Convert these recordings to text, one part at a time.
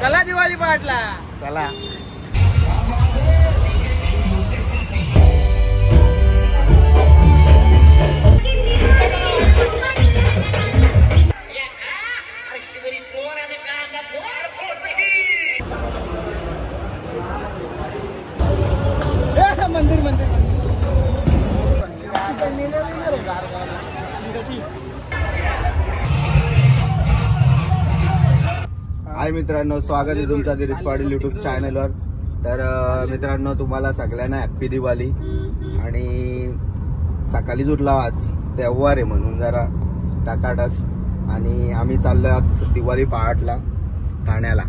चला दिवाळी पहाटला चला. मंदिर मंदिर हाय मित्रांनो, स्वागत आहे तुमचा धीरज पाटील युट्यूब चॅनलवर. तर मित्रांनो, तुम्हाला सगळ्यांना हॅप्पी दिवाळी. आणि सकाळीच उठला, आज तेव्हार आहे म्हणून जरा टाकाटक. आणि आम्ही चाललो आज दिवाळी पहाटला ठाण्याला.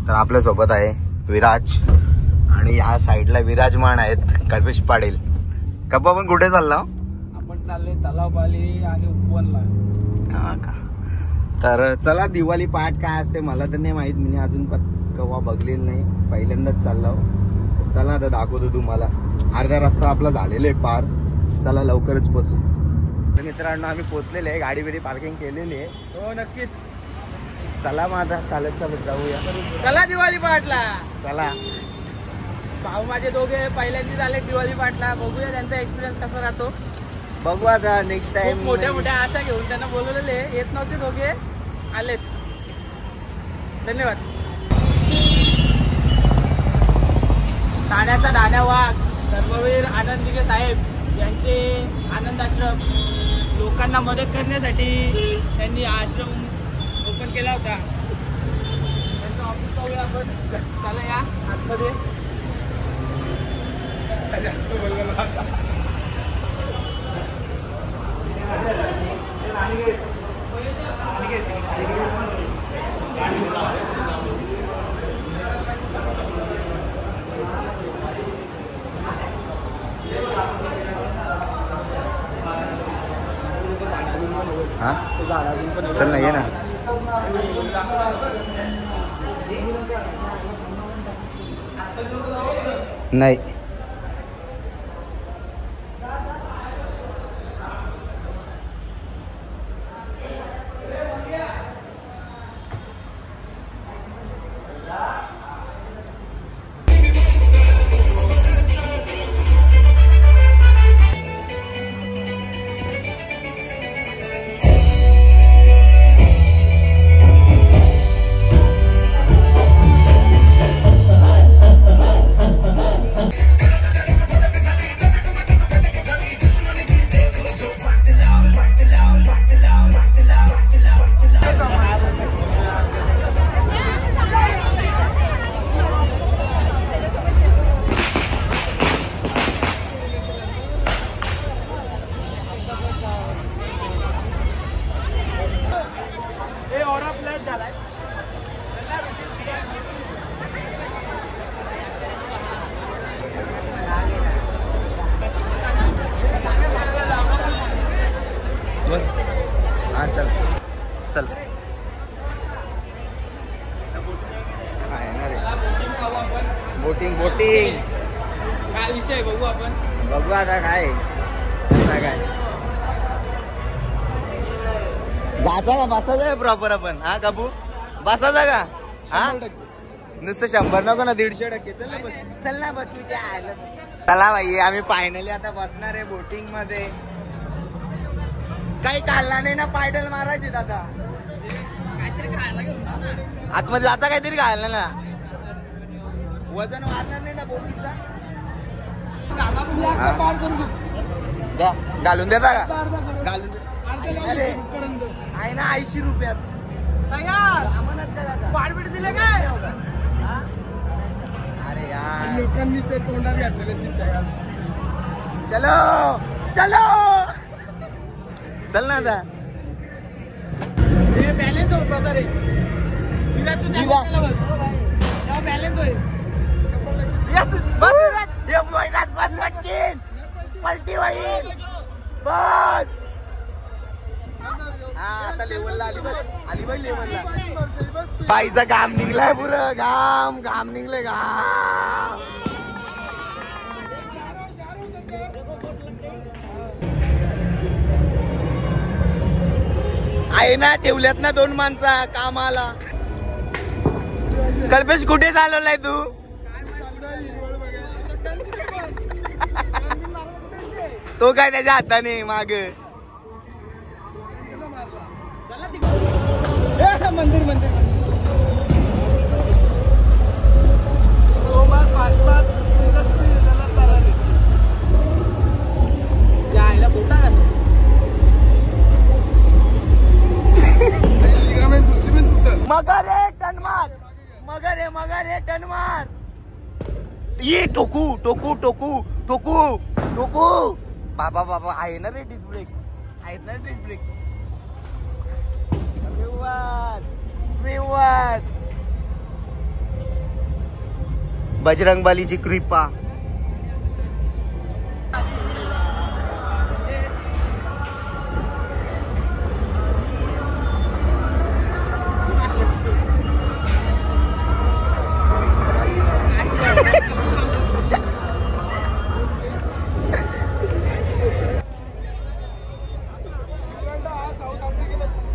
तर आपल्यासोबत आहे विराज आणि या साईडला विराजमान आहेत कल्पेश पाटील. कप्पा आपण कुठे चाललो? आपण चाललोय तलावपाली आणि उपवनला. हा का? तर चला, दिवाळी पहाट काय असते मला तर नाही माहित, मी अजून केव्हा बघलेलं नाही, पहिल्यांदाच चाललो. चला आता दाखवतो तुम्हाला. अर्धा रस्ता आपला झालेला आहे पार. चला लवकरच पोहोचू. तर मित्रांनो, आम्ही पोहोचलेले आहे, गाडी बिडी पार्किंग केलेली आहे. हो नक्कीच. चला मग आता चालत चालत जाऊया. चला दिवाळी पहाटला. चला. भाऊ माझे दोघे पहिल्यांदा झाले दिवाळी पहाटला. बघूया त्यांचा एक्सपिरियन्स कसा राहतो. बघू आता नेक्स्ट टाइम. मोठ्या मोठ्या आशा घेऊन त्यांना बोलवलेले, येत नव्हते, दोघे आलेत. धन्यवाद. ठाण्याचा दाण्या वाघ धर्मवीर आनंद दिघे साहेब यांचे आनंद आश्रम लोकांना मदत करण्यासाठी त्यांनी आश्रम ओपन केला होता. त्यांचं ऑफिस पाहूया आपण. चला या आतमध्ये. चल ना, ये ना. नाही चल चल. बोटिंग बोटिंग काय विषय बघू आपण. बघू आता काय काय जायचा का बसायचा प्रॉपर आपण. हा काबू बसायचा का? हा नुसतं 100 नको ना, 150%. चल ना बस. चल ना बस. चला भाई, आम्ही फायनली आता बसणार आहे बोटिंग मध्ये. काही काढला नाही ना, पायडल मारायचे दादा. काहीतरी खायला घेऊन आतमध्ये जाता, काहीतरी खायला ना. वजन वाढणार नाही ना बोटीचा. घालून देता का? घालून आहे ना 80 रुपयात. पाडबीड दिले काय? अरे यार, लोकांनी ते तोंडात घातलेले शिट्ट्या. चलो चलो चल ना आता. बॅलन्स होईल प्रसार आहे. विराज तू त्या बस, तेव्हा बॅलन्स होईल. पलटी होईल बस. हा आता लेवलला आली बघ, आली बघ लेवलला. बाईचा घाम निघलाय, पुरं घाम घाम निघले घाम. आहे ना, ठेवल्यात ना 2 माणसा कामाला. कल्पेश कुठे चालवलाय तू? तो काय त्याच्या हाताने माग मंदिर मंदिर यायला बोटा का मगर आहे टनमार मगर आहे टनमार ये टोकू टोकू टोकू टोकू टोकू बाबा बाबा आहे ना रे डिस्क ब्रेक आहेत ना डिस्क ब्रेक बजरंगबलीची कृपा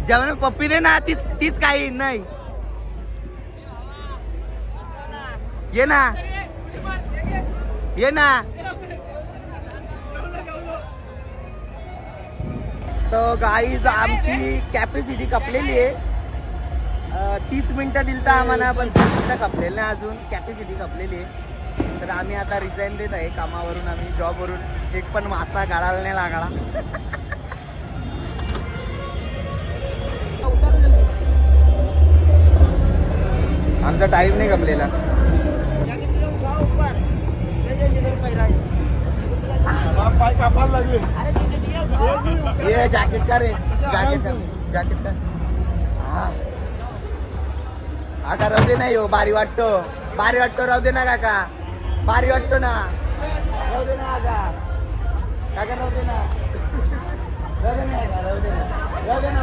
जेवण पप्पी दे ना तीच काही नाही ये ना तर गाईज आमची कॅपॅसिटी कपलेली आहे 30 मिनिटं दिलता आम्हाला पण 30 मिनिटं कपलेली नाही अजून कॅपॅसिटी कपलेली आहे तर आम्ही आता रिझाईन देत आहे कामावरून आम्ही जॉबवरून एक पण मासा गाळायला नाही लागला आमचा टाइम नाही कपलेला ये जॅकेट का रे जॅकेट का आका राहू दे नाही हो बारी वाटतो राहू दे ना काका बारी वाटतो ना राहू दे ना काका राहू दे ना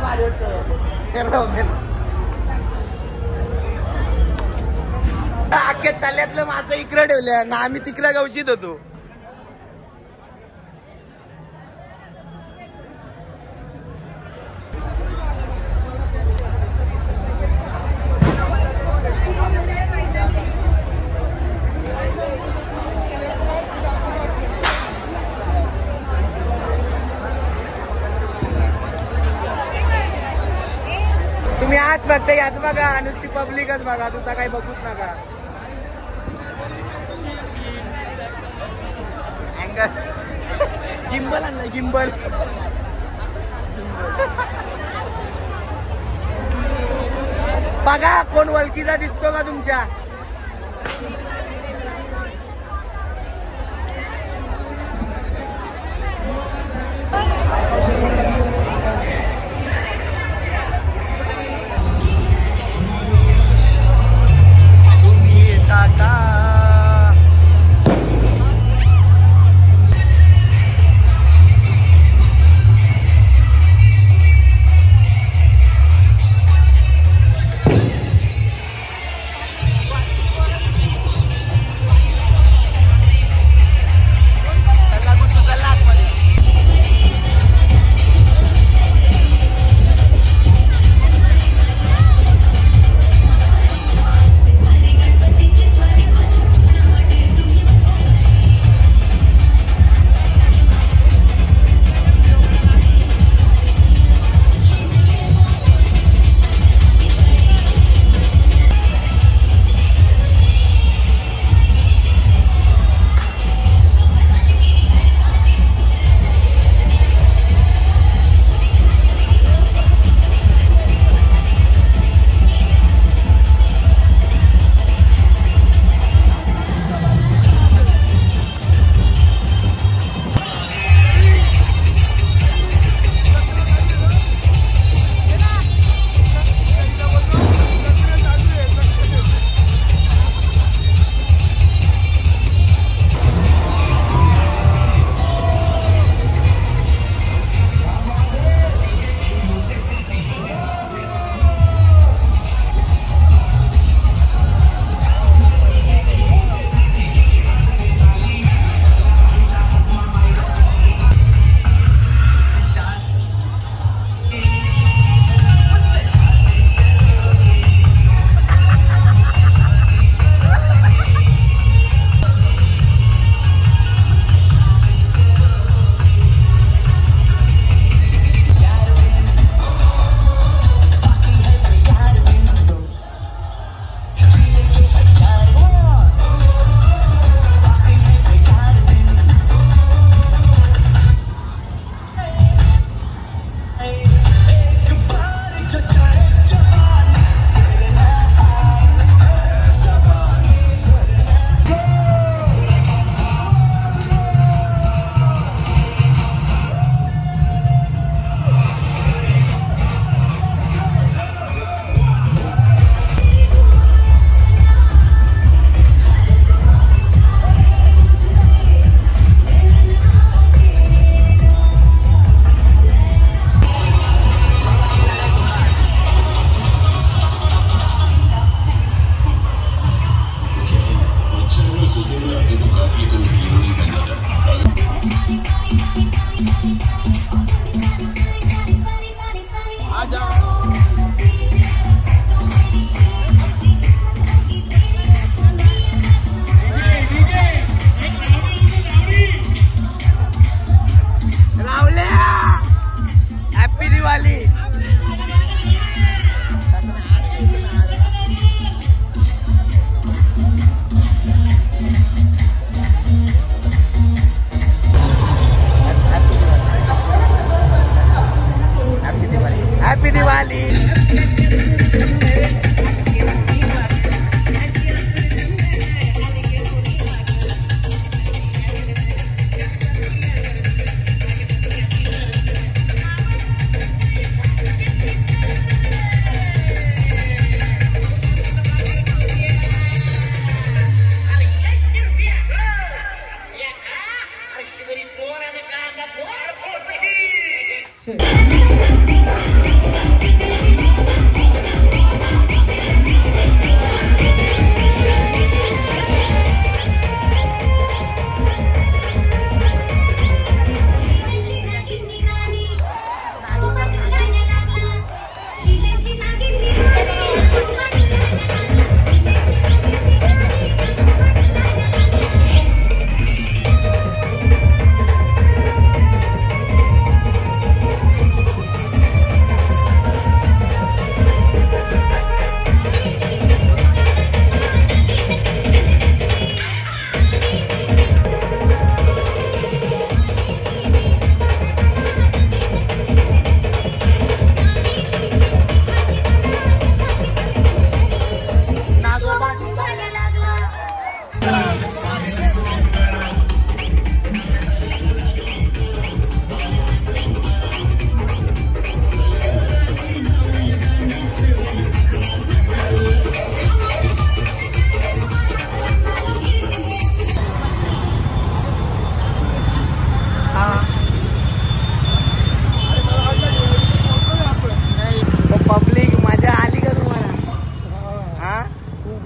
बारी वाटतो राहू दे ना अख्ख्या तल्यातलं मासं इकडे ठेवलं ना आम्ही तिकडे गवशीत होतो तुम्ही आज फक्त याच बघा नुसती पब्लिकच बघा तुझा काही बघूच नका गिंबल आणलं गिंबल बघा कोण वळखीचा दिसतो का तुमच्या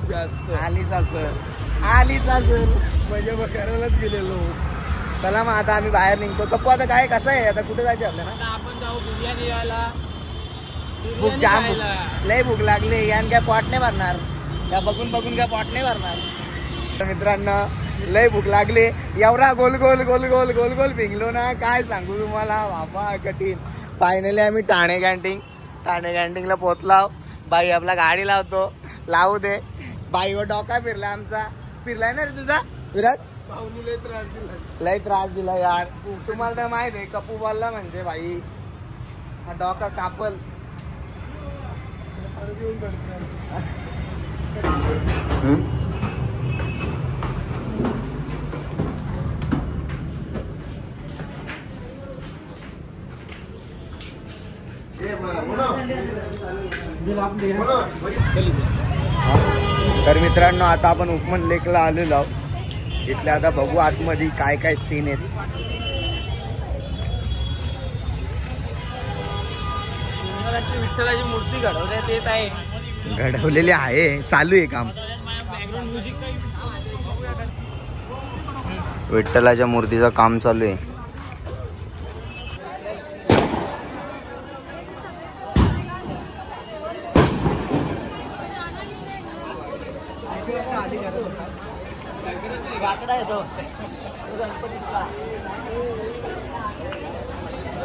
जास्त आलीच असेल म्हणजे मग करायलाच गेलेलो. चला मग आता आम्ही बाहेर निघतो. कप्पू आता काय कसं आहे आता कुठे जायचं आपल्याला? आता आपण जाऊ बिर्याणी यायला. भूक जाम लय भूक लागली यान काय पोट नाही भरणार त्या बघून काय पोट नाही भरणार. तर मित्रांनो लय भूक लागली एवढा गोल गोल भिंगलो ना काय सांगू तुम्हाला बाबा कठीण. फायनली आम्ही ठाणे कॅन्टीनला पोहोचलो. बाई आपला गाडी लावू दे. बाईवर डोका फिरला आमचा. फिरलाय ना रे तुझा विराज? लय त्रास दिला यार. तुम्हाला तर माहित आहे कप्पू बोलला म्हणजे भाई हा डोका कापल. तर मित्रांनो आता आपण उपमन लेकला आलेलो आहोत. इथले आता बघू आतमध्ये काय काय सीन आहेत. विठ्ठलाची मूर्ती घडवण्यात येत आहे. घडवलेली आहे. चालू आहे काम. विठ्ठलाच्या मूर्तीचं काम चालू आहे.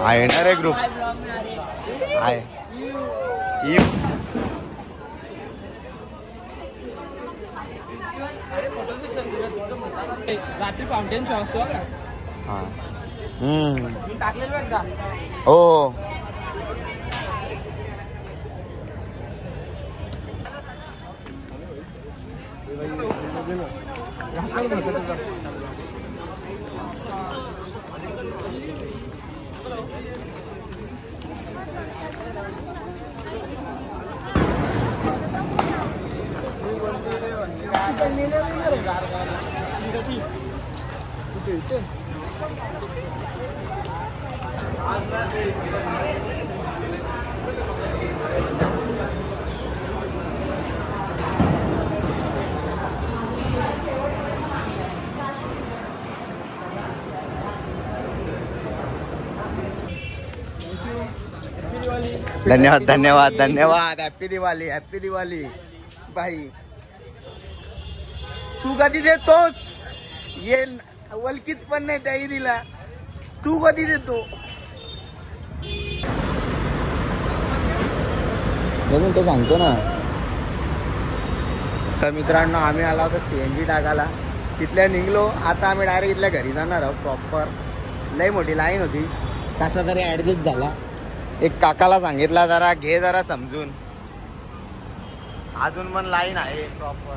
आहे ना रे ग्रुप आहे. रात्री फाउंटेन शो असतो का? टाकलेलं का? हो धन्यवाद. हॅपी दिवाळी भाई. तू कधी देतोस? ये वलकीत पण नाही त्याही दिला. तू कधी देतो? तो सांगतो ना. तर मित्रांनो आम्ही आला होतो CNG टाकायला. तिथल्या निघलो. आता आम्ही डायरेक्ट इथल्या घरी जाणार आहोत. प्रॉपर लई मोठी लाईन होती. कसा तरी ऍडजस्ट झाला. एक काकाला सांगितला जरा समजून. अजून पण लाईन आहे प्रॉपर.